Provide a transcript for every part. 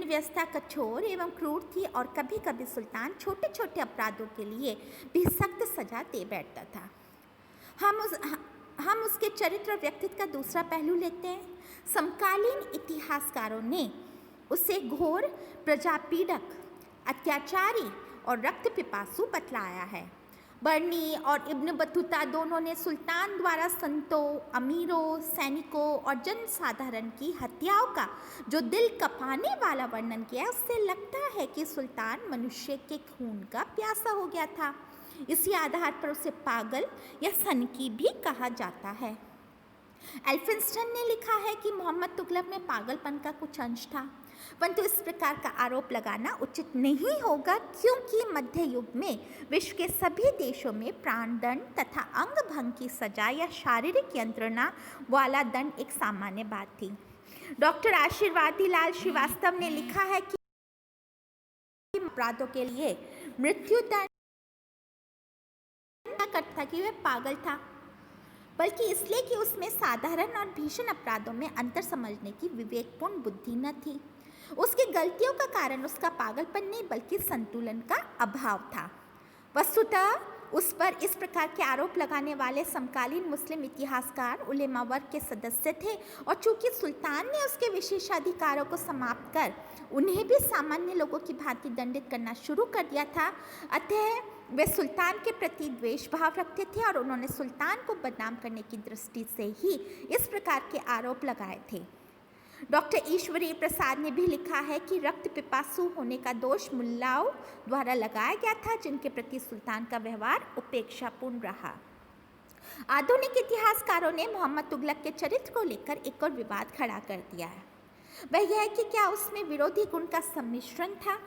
व्यवस्था कठोर एवं क्रूर थी और कभी कभी सुल्तान छोटे छोटे अपराधों के लिए भी सख्त सजा दे बैठता था। हम उसके चरित्र और व्यक्तित्व का दूसरा पहलू लेते हैं। समकालीन इतिहासकारों ने उसे घोर प्रजापीड़क, अत्याचारी और रक्त पिपासु बतलाया है। बर्नी और इब्न बतूता दोनों ने सुल्तान द्वारा संतों, अमीरों, सैनिकों और जनसाधारण की हत्याओं का जो दिल कपाने वाला वर्णन किया, उससे लगता है कि सुल्तान मनुष्य के खून का प्यासा हो गया था। इसी आधार पर उसे पागल या सनकी भी कहा जाता है। एल्फिंस्टन ने लिखा है कि मोहम्मद तुगलक में पागलपन का कुछ अंश था, परंतु इस प्रकार का आरोप लगाना उचित नहीं होगा, क्योंकि मध्य युग में विश्व के सभी देशों में प्राणदंड तथा अंग भंग की सजा या शारीरिक यंत्रणा वाला दंड एक सामान्य बात थी। डॉक्टर आशीर्वादी लाल श्रीवास्तव ने लिखा है कि अपराधों के लिए मृत्यु दंड करता कि वह पागल था, बल्कि इसलिए कि उसमें साधारण और भीषण अपराधों में अंतर समझने की विवेकपूर्ण बुद्धि न थी। उसकी गलतियों का कारण उसका पागलपन नहीं, बल्कि संतुलन का अभाव था। वस्तुतः उस पर इस प्रकार के आरोप लगाने वाले समकालीन मुस्लिम इतिहासकार उलेमा वर्ग के सदस्य थे, और चूंकि सुल्तान ने उसके विशेषाधिकारों को समाप्त कर उन्हें भी सामान्य लोगों की भांति दंडित करना शुरू कर दिया था, अतः वे सुल्तान के प्रति द्वेष भाव रखते थे और उन्होंने सुल्तान को बदनाम करने की दृष्टि से ही इस प्रकार के आरोप लगाए थे। डॉक्टर ईश्वरी प्रसाद ने भी लिखा है कि रक्त पिपासु होने का दोष मुल्लाओं द्वारा लगाया गया था, जिनके प्रति सुल्तान का व्यवहार उपेक्षापूर्ण रहा। आधुनिक इतिहासकारों ने मोहम्मद तुगलक के चरित्र को लेकर एक और विवाद खड़ा कर दिया है। वह यह है कि क्या उसमें विरोधी गुण का सम्मिश्रण था।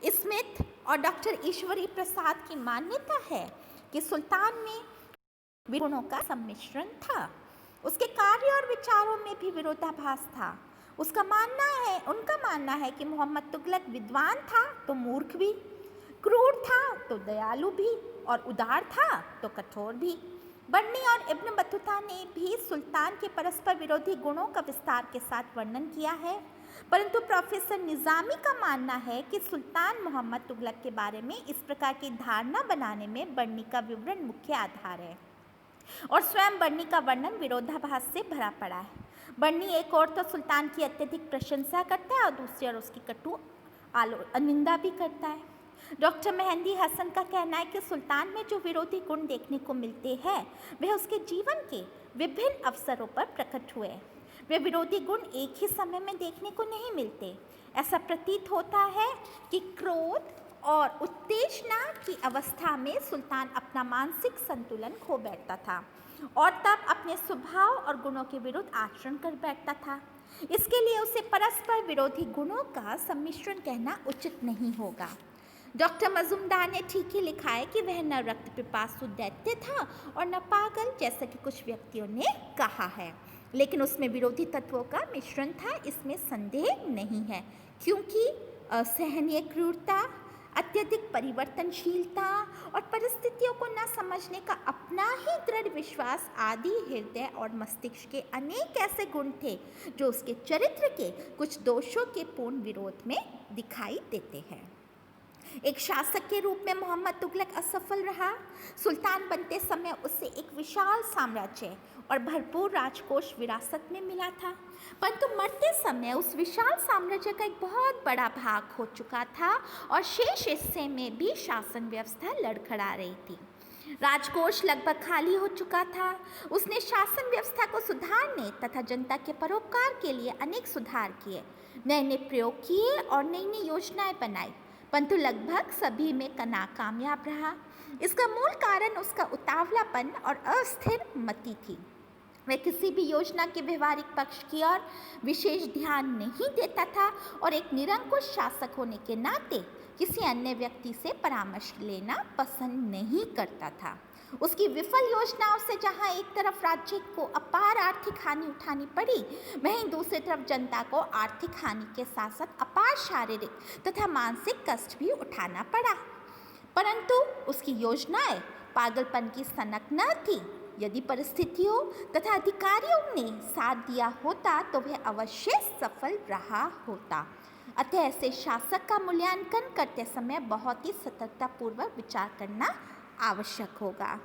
स्मिथ और डॉक्टर ईश्वरी प्रसाद की मान्यता है कि सुल्तान में गुणों का सम्मिश्रण था। उसके कार्य और विचारों में भी विरोधाभास था। उनका मानना है कि मोहम्मद तुगलक विद्वान था तो मूर्ख भी, क्रूर था तो दयालु भी, और उदार था तो कठोर भी। बर्नी और इब्न बतूता ने भी सुल्तान के परस्पर विरोधी गुणों का विस्तार के साथ वर्णन किया है, परंतु प्रोफेसर निज़ामी का मानना है कि सुल्तान मोहम्मद तुगलक के बारे में इस प्रकार की धारणा बनाने में बर्नी का विवरण मुख्य आधार है, और स्वयं बर्नी का वर्णन विरोधाभास से भरा पड़ा है। बर्नी एक और तो सुल्तान की अत्यधिक प्रशंसा करता है और दूसरी ओर उसकी कटु निंदा भी करता है। डॉक्टर मेहंदी हसन का कहना है कि सुल्तान में जो विरोधी गुण देखने को मिलते हैं वह उसके जीवन के विभिन्न अवसरों पर प्रकट हुए। वे विरोधी गुण एक ही समय में देखने को नहीं मिलते। ऐसा प्रतीत होता है कि क्रोध और उत्तेजना की अवस्था में सुल्तान अपना मानसिक संतुलन खो बैठता था और तब अपने स्वभाव और गुणों के विरुद्ध आचरण कर बैठता था। इसके लिए उसे परस्पर विरोधी गुणों का सम्मिश्रण कहना उचित नहीं होगा। डॉक्टर मजुमदार ने ठीक ही लिखा है कि वह न रक्त पिपासु दैत्य था और न पागल, जैसा कि कुछ व्यक्तियों ने कहा है, लेकिन उसमें विरोधी तत्वों का मिश्रण था, इसमें संदेह नहीं है, क्योंकि असहनीय क्रूरता, अत्यधिक परिवर्तनशीलता और परिस्थितियों को न समझने का अपना ही दृढ़ विश्वास आदि हृदय और मस्तिष्क के अनेक ऐसे गुण थे जो उसके चरित्र के कुछ दोषों के पूर्ण विरोध में दिखाई देते हैं। एक शासक के रूप में मोहम्मद तुगलक असफल रहा। सुल्तान बनते समय उसे एक विशाल साम्राज्य और भरपूर राजकोष विरासत में मिला था, परंतु मरते समय उस विशाल साम्राज्य का एक बहुत बड़ा भाग हो चुका था और शेष हिस्से में भी शासन व्यवस्था लड़खड़ा रही थी। राजकोष लगभग खाली हो चुका था। उसने शासन व्यवस्था को सुधारने तथा जनता के परोपकार के लिए अनेक सुधार किए, नए नए प्रयोग किए और नई नई योजनाएं बनाई, परंतु लगभग सभी में नाकामयाब रहा। इसका मूल कारण उसका उतावलापन और अस्थिर मति थी। वह किसी भी योजना के व्यवहारिक पक्ष की ओर विशेष ध्यान नहीं देता था और एक निरंकुश शासक होने के नाते किसी अन्य व्यक्ति से परामर्श लेना पसंद नहीं करता था। उसकी विफल योजनाओं से जहां एक तरफ राज्य को अपार आर्थिक हानि उठानी पड़ी, वहीं दूसरी तरफ जनता को आर्थिक हानि के साथ साथ अपार शारीरिक तथा मानसिक कष्ट भी उठाना पड़ा। परंतु उसकी योजनाएं पागलपन की सनक न थी। यदि परिस्थितियों तथा अधिकारियों ने साथ दिया होता तो वह अवश्य सफल रहा होता। अतः ऐसे शासक का मूल्यांकन करते समय बहुत ही सतर्कतापूर्वक विचार करना आवश्यक होगा।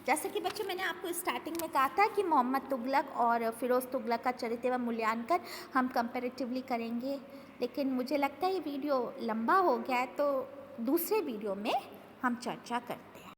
जैसे कि बच्चों मैंने आपको स्टार्टिंग में कहा था कि मोहम्मद तुगलक और फिरोज़ तुगलक का चरित्र व मूल्यांकन हम कंपैरेटिवली करेंगे, लेकिन मुझे लगता है ये वीडियो लंबा हो गया है, तो दूसरे वीडियो में हम चर्चा करते हैं।